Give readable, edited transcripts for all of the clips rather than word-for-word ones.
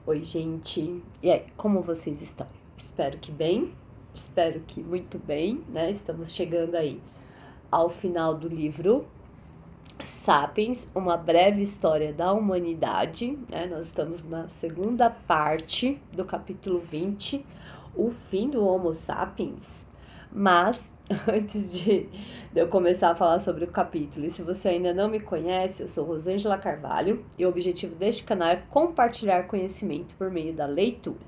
Oi, gente. E aí, como vocês estão? Espero que bem, espero que muito bem, né? Estamos chegando aí ao final do livro Sapiens, uma breve história da humanidade, né? Nós estamos na segunda parte do capítulo 20, o fim do Homo sapiens. Mas, antes de eu começar a falar sobre o capítulo, e se você ainda não me conhece, eu sou Rosângela Carvalho e o objetivo deste canal é compartilhar conhecimento por meio da leitura.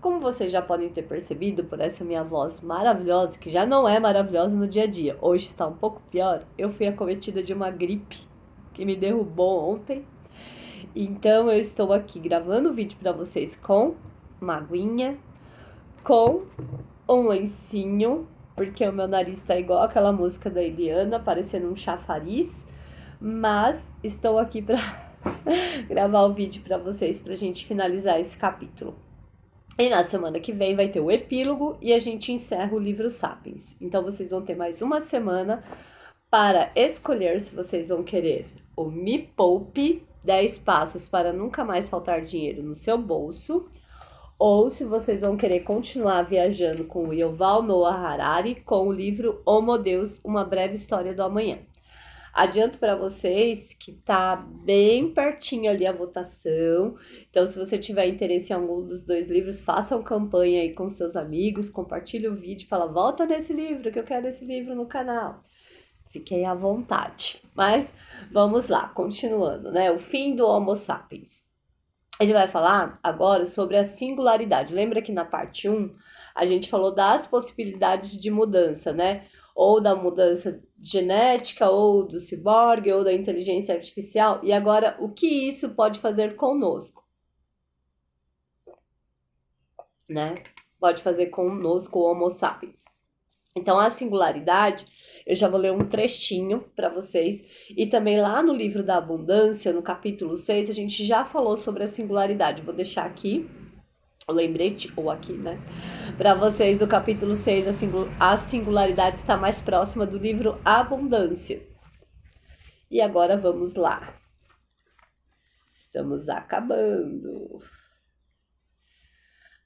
Como vocês já podem ter percebido por essa minha voz maravilhosa, que já não é maravilhosa no dia a dia, hoje está um pouco pior, eu fui acometida de uma gripe que me derrubou ontem. Então eu estou aqui gravando o vídeo para vocês com uma aguinha, com um lencinho, porque o meu nariz tá igual aquela música da Eliana, parecendo um chafariz, mas estou aqui para gravar o vídeo para vocês pra gente finalizar esse capítulo. E na semana que vem vai ter o epílogo e a gente encerra o livro Sapiens. Então vocês vão ter mais uma semana para escolher se vocês vão querer o Me Poupe 10 passos para nunca mais faltar dinheiro no seu bolso, ou se vocês vão querer continuar viajando com o Yuval Noah Harari com o livro Homo Deus, uma breve história do amanhã. Adianto para vocês que tá bem pertinho ali a votação. Então, se você tiver interesse em algum dos dois livros, façam campanha aí com seus amigos, compartilhe o vídeo, fala, volta nesse livro, que eu quero esse livro no canal. Fiquei à vontade. Mas vamos lá, continuando, né? O fim do Homo sapiens. Ele vai falar agora sobre a singularidade. Lembra que na parte 1 a gente falou das possibilidades de mudança, né? Ou da mudança genética, ou do ciborgue, ou da inteligência artificial. E agora, o que isso pode fazer conosco, né? Pode fazer conosco, o Homo sapiens. Então, a singularidade, eu já vou ler um trechinho para vocês. E também lá no livro da abundância, no capítulo 6, a gente já falou sobre a singularidade. Vou deixar aqui o lembrete, ou aqui, né? Para vocês, do capítulo 6, a singularidade está mais próxima do livro Abundância. E agora vamos lá. Estamos acabando.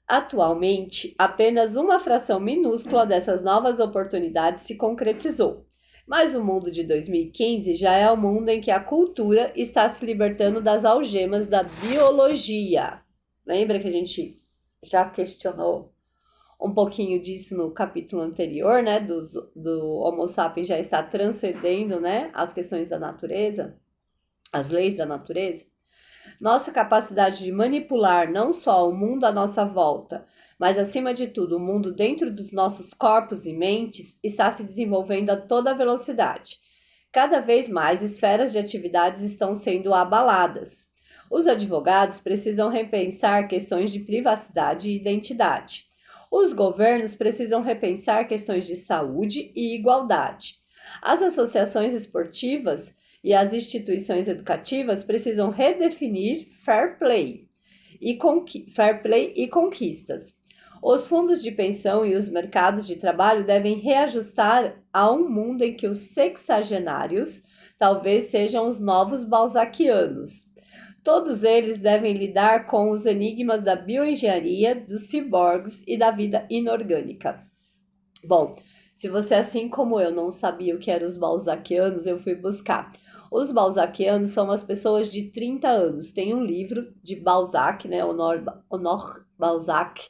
Atualmente, apenas uma fração minúscula dessas novas oportunidades se concretizou. Mas o mundo de 2015 já é o mundo em que a cultura está se libertando das algemas da biologia. Lembra que a gente já questionou um pouquinho disso no capítulo anterior, né? Do Homo sapiens já está transcendendo, né? As questões da natureza, as leis da natureza. Nossa capacidade de manipular não só o mundo à nossa volta, mas acima de tudo o mundo dentro dos nossos corpos e mentes está se desenvolvendo a toda velocidade. Cada vez mais esferas de atividades estão sendo abaladas. Os advogados precisam repensar questões de privacidade e identidade. Os governos precisam repensar questões de saúde e igualdade. As associações esportivas e as instituições educativas precisam redefinir fair play e conquistas. Os fundos de pensão e os mercados de trabalho devem reajustar a um mundo em que os sexagenários talvez sejam os novos balzaquianos. Todos eles devem lidar com os enigmas da bioengenharia, dos ciborgues e da vida inorgânica. Bom, se você, assim como eu, não sabia o que eram os balzaquianos, eu fui buscar. Os balzaquianos são umas pessoas de 30 anos. Tem um livro de Balzac, né, Honor Balzac,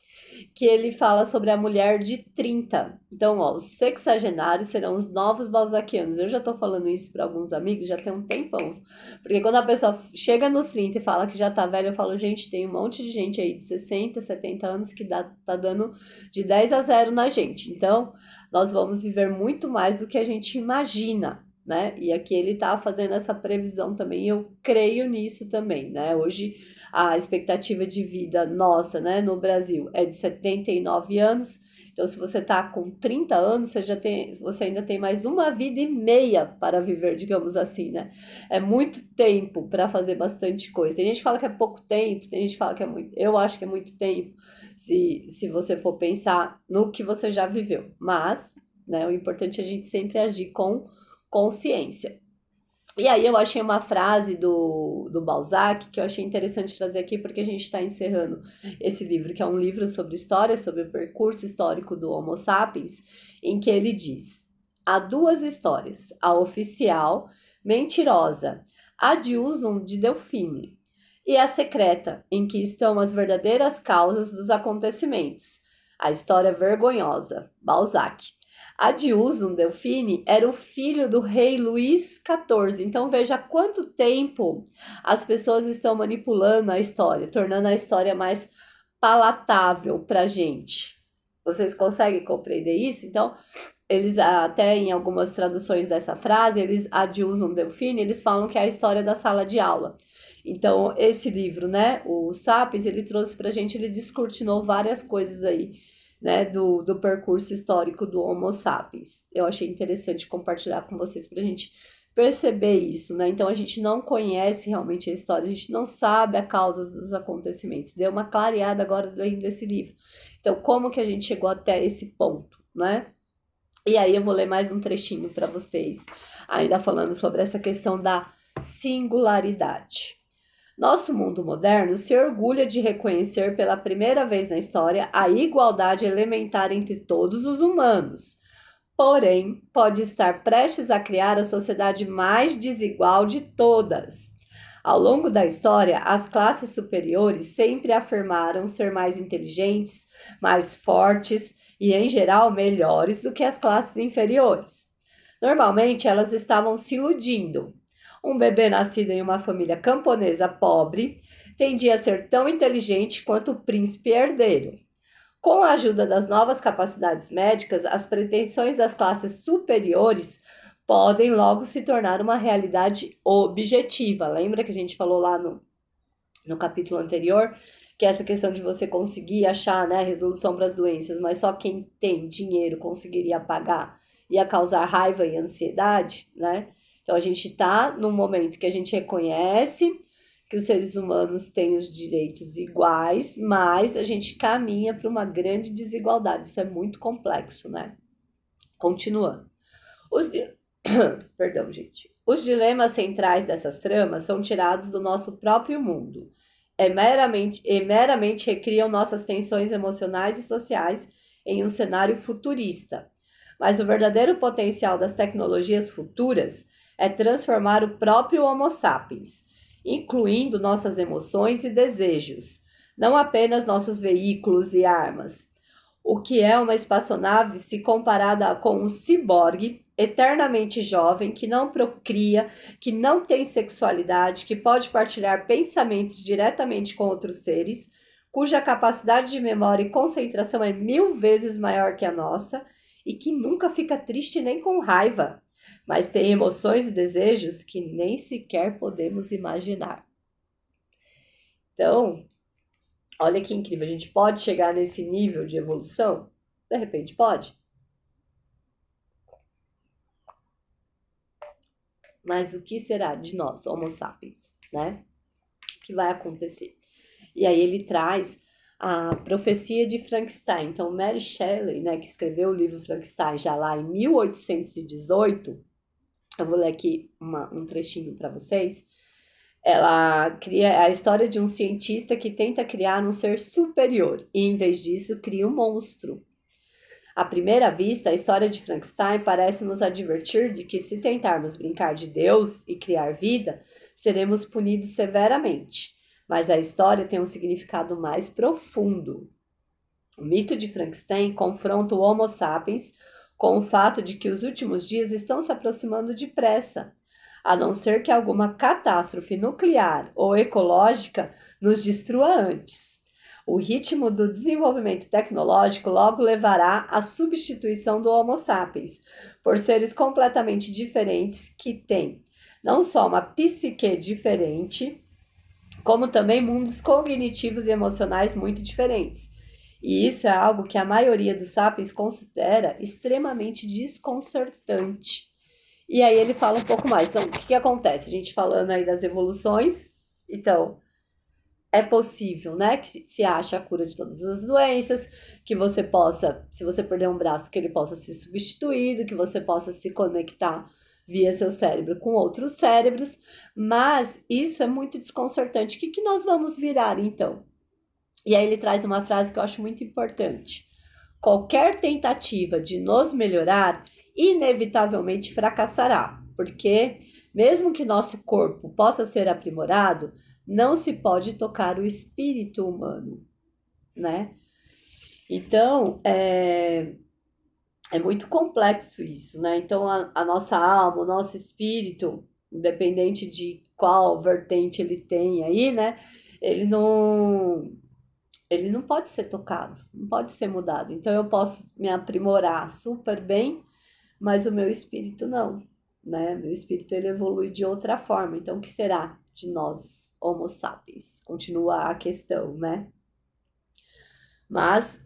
que ele fala sobre a mulher de 30. Então, ó, os sexagenários serão os novos balzaquianos. Eu já tô falando isso para alguns amigos já tem um tempão. Porque quando a pessoa chega nos 30 e fala que já tá velha, eu falo, gente, tem um monte de gente aí de 60, 70 anos que tá dando de 10 a 0 na gente. Então, nós vamos viver muito mais do que a gente imagina, né? E aqui ele tá fazendo essa previsão também, e eu creio nisso também, né? Hoje a expectativa de vida nossa, né, no Brasil é de 79 anos. Então, se você tá com 30 anos, você ainda tem mais uma vida e meia para viver, digamos assim, né? É muito tempo para fazer bastante coisa. Tem gente que fala que é pouco tempo, tem gente que fala que é muito. Eu acho que é muito tempo, se você for pensar no que você já viveu. Mas, né, o importante é a gente sempre agir com consciência. E aí eu achei uma frase do Balzac que eu achei interessante trazer aqui, porque a gente está encerrando esse livro, que é um livro sobre história, sobre o percurso histórico do Homo sapiens, em que ele diz: há duas histórias, a oficial, mentirosa, ad usum de Delfine, e a secreta, em que estão as verdadeiras causas dos acontecimentos, a história vergonhosa, Balzac. Adiuson Delfine era o filho do rei Luís XIV. Então veja quanto tempo as pessoas estão manipulando a história, tornando a história mais palatável para a gente. Vocês conseguem compreender isso? Então, eles até em algumas traduções dessa frase, eles adiusam Delfine, eles falam que é a história da sala de aula. Então, esse livro, né, o Sapiens, ele trouxe pra gente, ele descortinou várias coisas aí, né, do percurso histórico do Homo sapiens. Eu achei interessante compartilhar com vocês pra gente perceber isso, né? Então, a gente não conhece realmente a história, a gente não sabe a causa dos acontecimentos. Deu uma clareada agora lendo esse livro. Então, como que a gente chegou até esse ponto, né? E aí eu vou ler mais um trechinho para vocês, ainda falando sobre essa questão da singularidade. Nosso mundo moderno se orgulha de reconhecer pela primeira vez na história a igualdade elementar entre todos os humanos. Porém, pode estar prestes a criar a sociedade mais desigual de todas. Ao longo da história, as classes superiores sempre afirmaram ser mais inteligentes, mais fortes e, em geral, melhores do que as classes inferiores. Normalmente, elas estavam se iludindo. Um bebê nascido em uma família camponesa pobre tendia a ser tão inteligente quanto o príncipe herdeiro. Com a ajuda das novas capacidades médicas, as pretensões das classes superiores podem logo se tornar uma realidade objetiva. Lembra que a gente falou lá no capítulo anterior que essa questão de você conseguir achar, né, resolução para as doenças, mas só quem tem dinheiro conseguiria pagar, ia causar raiva e ansiedade, né? Então a gente está num momento que a gente reconhece que os seres humanos têm os direitos iguais, mas a gente caminha para uma grande desigualdade. Isso é muito complexo, né? Continuando. Perdão, gente. Os dilemas centrais dessas tramas são tirados do nosso próprio mundo. Meramente recriam nossas tensões emocionais e sociais em um cenário futurista. Mas o verdadeiro potencial das tecnologias futuras é transformar o próprio Homo sapiens, incluindo nossas emoções e desejos, não apenas nossos veículos e armas. O que é uma espaçonave se comparada com um ciborgue eternamente jovem, que não procria, que não tem sexualidade, que pode partilhar pensamentos diretamente com outros seres, cuja capacidade de memória e concentração é 1000 vezes maior que a nossa e que nunca fica triste nem com raiva, mas tem emoções e desejos que nem sequer podemos imaginar. Então, olha que incrível, a gente pode chegar nesse nível de evolução? De repente pode. Mas o que será de nós, Homo sapiens, né? O que vai acontecer? E aí ele traz a profecia de Frankenstein. Então, Mary Shelley, né, que escreveu o livro Frankenstein já lá em 1818, eu vou ler aqui um trechinho para vocês. Ela cria a história de um cientista que tenta criar um ser superior e, em vez disso, cria um monstro. À primeira vista, a história de Frankenstein parece nos advertir de que, se tentarmos brincar de Deus e criar vida, seremos punidos severamente. Mas a história tem um significado mais profundo. O mito de Frankenstein confronta o Homo sapiens com o fato de que os últimos dias estão se aproximando depressa, a não ser que alguma catástrofe nuclear ou ecológica nos destrua antes. O ritmo do desenvolvimento tecnológico logo levará à substituição do Homo sapiens, por seres completamente diferentes que têm não só uma psique diferente, como também mundos cognitivos e emocionais muito diferentes. E isso é algo que a maioria dos sapiens considera extremamente desconcertante. E aí ele fala um pouco mais. Então, o que acontece? A gente falando aí das evoluções. Então, é possível, né, que se ache a cura de todas as doenças, que você possa, se você perder um braço, que ele possa ser substituído, que você possa se conectar via seu cérebro com outros cérebros, mas isso é muito desconcertante. O que nós vamos virar então? E aí ele traz uma frase que eu acho muito importante. Qualquer tentativa de nos melhorar inevitavelmente fracassará, porque mesmo que nosso corpo possa ser aprimorado, não se pode tocar o espírito humano, né? Então, é muito complexo isso, né? Então, a nossa alma, o nosso espírito, independente de qual vertente ele tem aí, né? Ele não, ele não pode ser tocado, não pode ser mudado. Então, eu posso me aprimorar super bem, mas o meu espírito não, né? Meu espírito, ele evolui de outra forma. Então, o que será de nós, Homo sapiens? Continua a questão, né? Mas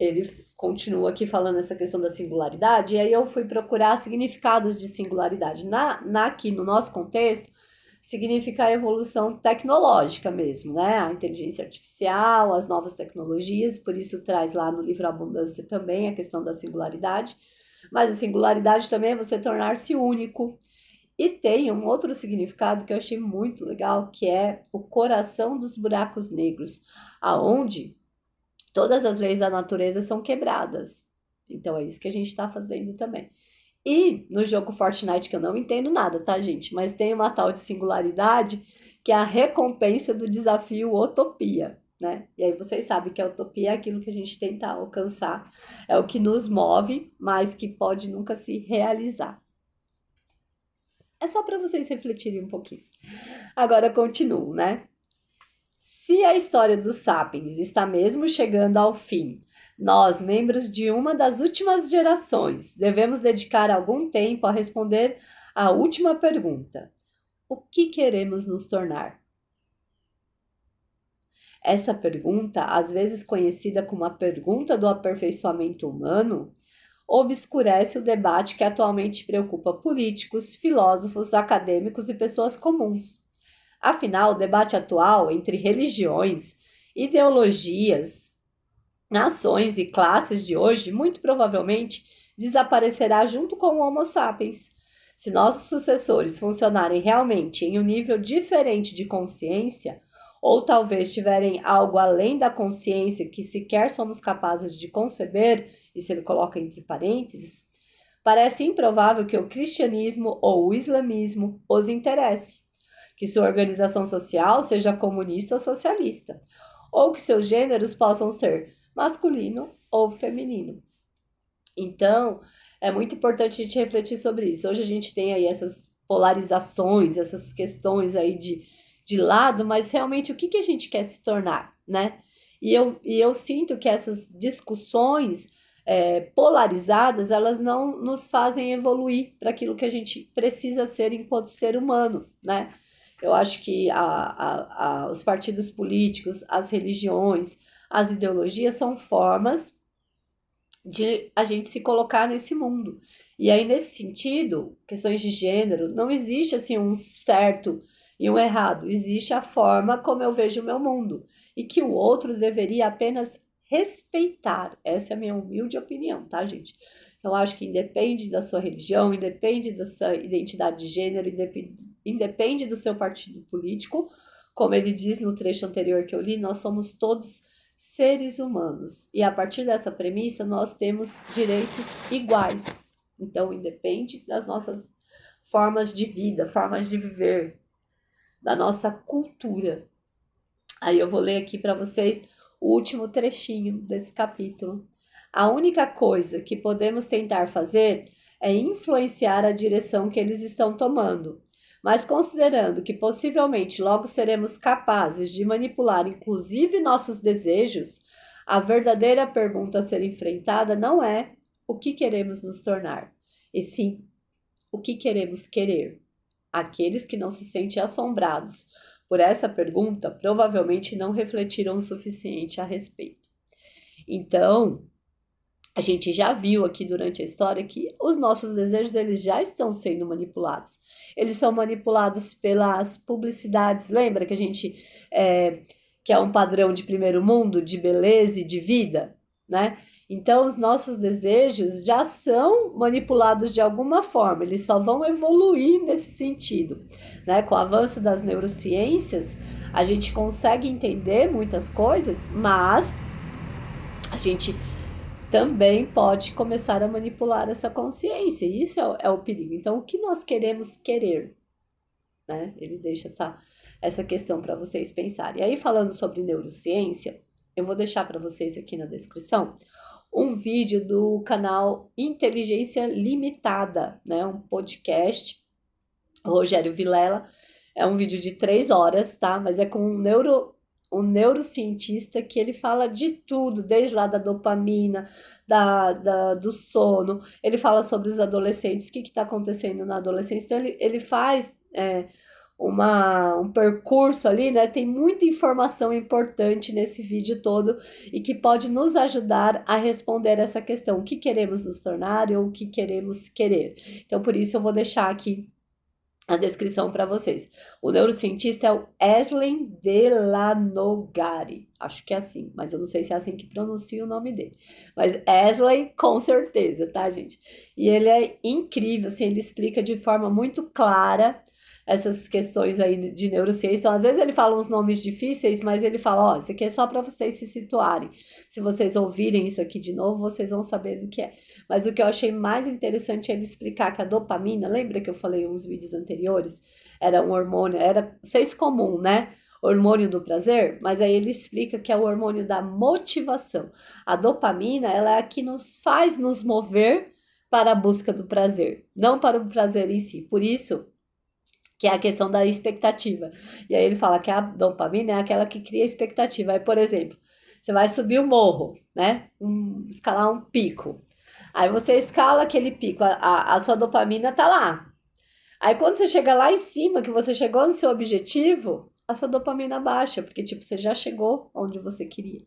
ele continua aqui falando essa questão da singularidade, e aí eu fui procurar significados de singularidade. Aqui no nosso contexto, significa a evolução tecnológica mesmo, né? A inteligência artificial, as novas tecnologias, por isso traz lá no livro Abundância também a questão da singularidade. Mas a singularidade também é você tornar-se único. E tem um outro significado que eu achei muito legal, que é o coração dos buracos negros, aonde todas as leis da natureza são quebradas. Então é isso que a gente está fazendo também. E no jogo Fortnite, que eu não entendo nada, tá, gente? Mas tem uma tal de singularidade que é a recompensa do desafio Utopia, né? E aí vocês sabem que a utopia é aquilo que a gente tenta alcançar, é o que nos move, mas que pode nunca se realizar. É só para vocês refletirem um pouquinho. Agora continuo, né? Se a história dos Sapiens está mesmo chegando ao fim, nós, membros de uma das últimas gerações, devemos dedicar algum tempo a responder a última pergunta: o que queremos nos tornar? Essa pergunta, às vezes conhecida como a pergunta do aperfeiçoamento humano, obscurece o debate que atualmente preocupa políticos, filósofos, acadêmicos e pessoas comuns. Afinal, o debate atual entre religiões, ideologias, nações e classes de hoje muito provavelmente desaparecerá junto com o Homo sapiens. Se nossos sucessores funcionarem realmente em um nível diferente de consciência, ou talvez tiverem algo além da consciência que sequer somos capazes de conceber, isso ele coloca entre parênteses, parece improvável que o cristianismo ou o islamismo os interesse, que sua organização social seja comunista ou socialista, ou que seus gêneros possam ser masculino ou feminino. Então, é muito importante a gente refletir sobre isso. Hoje a gente tem aí essas polarizações, essas questões aí de lado, mas realmente o que a gente quer se tornar, né? E eu sinto que essas discussões polarizadas, elas não nos fazem evoluir para aquilo que a gente precisa ser enquanto ser humano, né? Eu acho que os partidos políticos, as religiões, as ideologias são formas de a gente se colocar nesse mundo. E aí, nesse sentido, questões de gênero, não existe assim um certo e um errado, existe a forma como eu vejo o meu mundo. E que o outro deveria apenas respeitar. Essa é a minha humilde opinião, tá, gente? Então, acho que independe da sua religião, independe da sua identidade de gênero, independe do seu partido político. Como ele diz no trecho anterior que eu li, nós somos todos seres humanos. E a partir dessa premissa, nós temos direitos iguais. Então, independe das nossas formas de vida, formas de viver, da nossa cultura. Aí eu vou ler aqui para vocês o último trechinho desse capítulo. A única coisa que podemos tentar fazer é influenciar a direção que eles estão tomando. Mas considerando que possivelmente logo seremos capazes de manipular inclusive nossos desejos, a verdadeira pergunta a ser enfrentada não é o que queremos nos tornar, e sim o que queremos querer. Aqueles que não se sentem assombrados por essa pergunta provavelmente não refletiram o suficiente a respeito. Então, a gente já viu aqui durante a história que os nossos desejos eles já estão sendo manipulados. Eles são manipulados pelas publicidades. Lembra que a gente que é um padrão de primeiro mundo, de beleza e de vida, né? Então, os nossos desejos já são manipulados de alguma forma, eles só vão evoluir nesse sentido, né? Com o avanço das neurociências, a gente consegue entender muitas coisas, mas a gente também pode começar a manipular essa consciência, e isso é o perigo. Então, o que nós queremos querer, né? Ele deixa essa questão para vocês pensarem. E aí, falando sobre neurociência, eu vou deixar para vocês aqui na descrição um vídeo do canal Inteligência Limitada, né? Um podcast, Rogério Vilela. É um vídeo de 3 horas, tá? Mas é com um neurocientista que ele fala de tudo, desde lá da dopamina, do sono. Ele fala sobre os adolescentes, o que está acontecendo na adolescência. Então, ele faz um percurso ali, né? Tem muita informação importante nesse vídeo todo e que pode nos ajudar a responder essa questão: o que queremos nos tornar ou o que queremos querer. Então, por isso, eu vou deixar aqui a descrição para vocês. O neurocientista é o Eslen Delanogari. Acho que é assim, mas eu não sei se é assim que pronuncia o nome dele. Mas Eslen, com certeza, tá, gente? E ele é incrível, assim, ele explica de forma muito clara essas questões aí de neurociência. Então, às vezes ele fala uns nomes difíceis, mas ele fala, ó, isso aqui é só para vocês se situarem. Se vocês ouvirem isso aqui de novo, vocês vão saber do que é. Mas o que eu achei mais interessante é ele explicar que a dopamina, lembra que eu falei em uns vídeos anteriores? Era um hormônio, era senso comum, né? Hormônio do prazer, mas aí ele explica que é o hormônio da motivação. A dopamina, ela é a que nos faz nos mover para a busca do prazer, não para o prazer em si. Por isso que é a questão da expectativa. E aí ele fala que a dopamina é aquela que cria expectativa. Aí, por exemplo, você vai subir um morro, né? Escalar um pico. Aí você escala aquele pico, a sua dopamina tá lá. Aí quando você chega lá em cima, que você chegou no seu objetivo, a sua dopamina baixa, porque tipo, você já chegou onde você queria.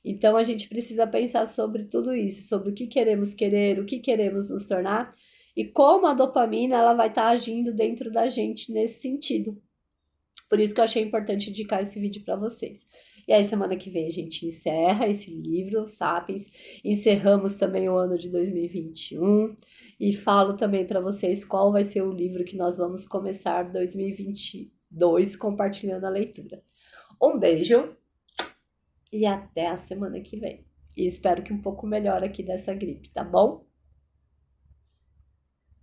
Então a gente precisa pensar sobre tudo isso, sobre o que queremos querer, o que queremos nos tornar e como a dopamina ela vai estar agindo dentro da gente nesse sentido. Por isso que eu achei importante indicar esse vídeo para vocês. E aí, semana que vem, a gente encerra esse livro, Sapiens. Encerramos também o ano de 2021. E falo também para vocês qual vai ser o livro que nós vamos começar 2022 compartilhando a leitura. Um beijo e até a semana que vem. E espero que um pouco melhor aqui dessa gripe, tá bom?